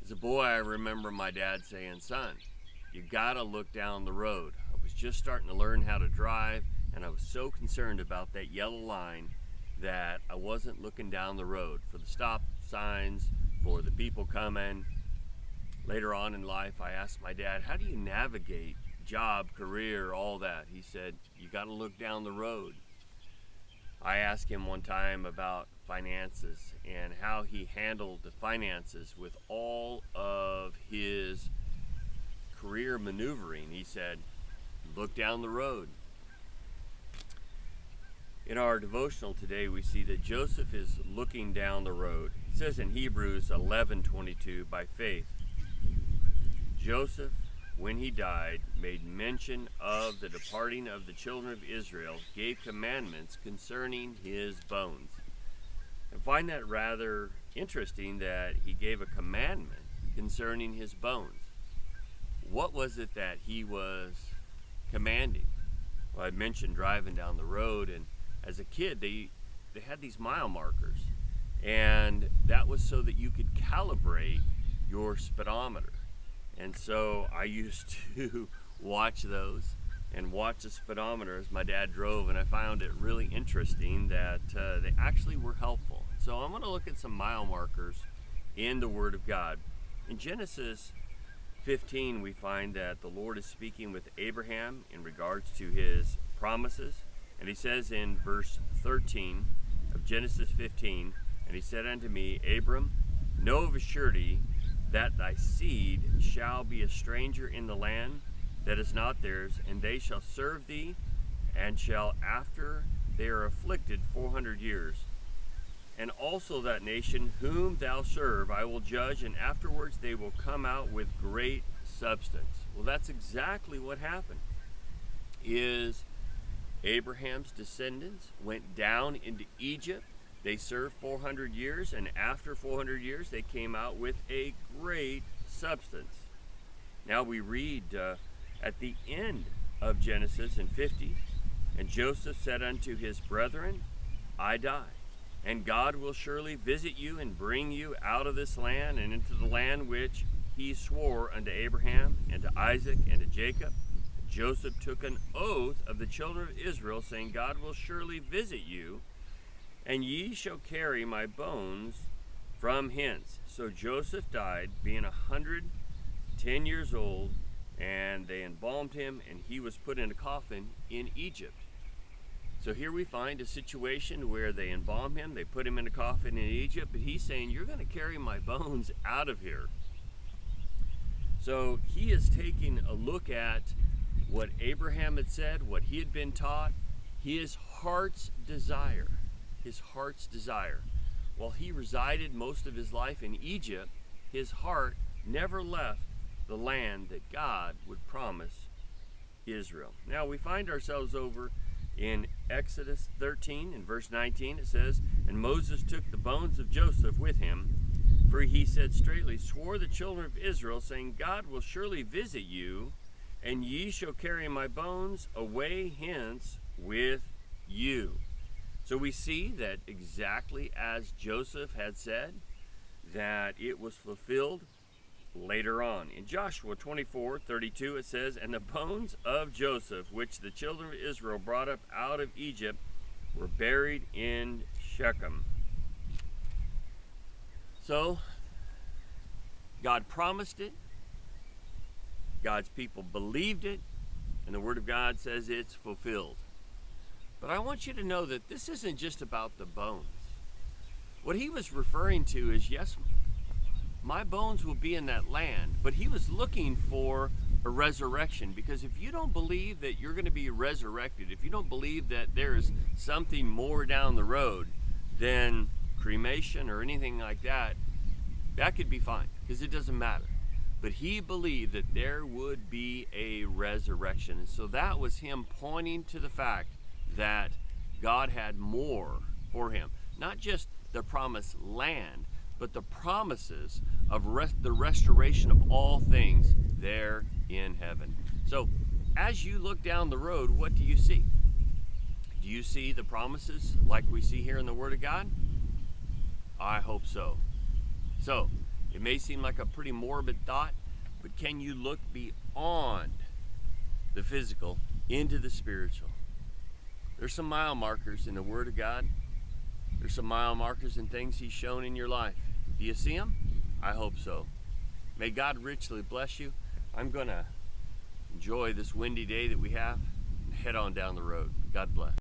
As a boy, I remember my dad saying, "Son, you gotta look down the road." I was just starting to learn how to drive, and I was so concerned about that yellow line that I wasn't looking down the road for the stop signs, for the people coming. Later on in life, I asked my dad, "How do you navigate job, career, all that?" He said, "You gotta look down the road." I asked him one time about finances and how he handled the finances with all of his career maneuvering. He said, "Look down the road." In our devotional today, we see that Joseph is looking down the road. It says in Hebrews 11:22, by faith, Joseph, when he died, made mention of the departing of the children of Israel, gave commandments concerning his bones. I find that rather interesting that he gave a commandment concerning his bones. What was it that he was commanding? Well, I mentioned driving down the road, and as a kid, they had these mile markers, and that was so that you could calibrate your speedometer. And so I used to watch those and watch the speedometer as my dad drove, and I found it really interesting that they actually were helpful. So I'm going to look at some mile markers in the Word of God. In Genesis 15, we find that the Lord is speaking with Abraham in regards to his promises. And he says in verse 13 of Genesis 15, "And he said unto me, Abram, know of a surety that thy seed shall be a stranger in the land that is not theirs, and they shall serve thee, and shall after they are afflicted 400 years. And also that nation whom thou serve I will judge, and afterwards they will come out with great substance." Well, that's exactly what happened. Is Abraham's descendants went down into Egypt. They served 400 years, and after 400 years, they came out with a great substance. Now we read at the end of Genesis in 50, "And Joseph said unto his brethren, I die, and God will surely visit you and bring you out of this land and into the land which he swore unto Abraham and to Isaac and to Jacob. Joseph took an oath of the children of Israel, saying, God will surely visit you, and ye shall carry my bones from hence. So Joseph died, being 110 years old, and they embalmed him, and he was put in a coffin in Egypt." So here we find a situation where they embalm him, they put him in a coffin in Egypt, but he's saying, "You're going to carry my bones out of here." So he is taking a look at what Abraham had said, what he had been taught, his heart's desire. His heart's desire. While he resided most of his life in Egypt, his heart never left the land that God would promise Israel. Now we find ourselves over in Exodus 13 in verse 19. It says, "And Moses took the bones of Joseph with him, for he said straightly, swore the children of Israel, saying, God will surely visit you, and ye shall carry my bones away hence with you." So we see that exactly as Joseph had said, that it was fulfilled later on. In Joshua 24:32 it says, "And the bones of Joseph, which the children of Israel brought up out of Egypt, were buried in Shechem." So, God promised it, God's people believed it, and the Word of God says it's fulfilled. But I want you to know that this isn't just about the bones. What he was referring to is, yes, my bones will be in that land, but he was looking for a resurrection, because if you don't believe that you're going to be resurrected, if you don't believe that there's something more down the road than cremation or anything like that, that could be fine, because it doesn't matter. But he believed that there would be a resurrection. And so that was him pointing to the fact that God had more for him. Not just the promised land, but the promises of the restoration of all things there in heaven. So as you look down the road, what do you see? Do you see the promises like we see here in the Word of God? I hope so. So It may seem like a pretty morbid thought, but can you look beyond the physical into the spiritual? There's some mile markers in the Word of God. There's some mile markers in things He's shown in your life. Do you see them? I hope so. May God richly bless you. I'm going to enjoy this windy day that we have and head on down the road. God bless.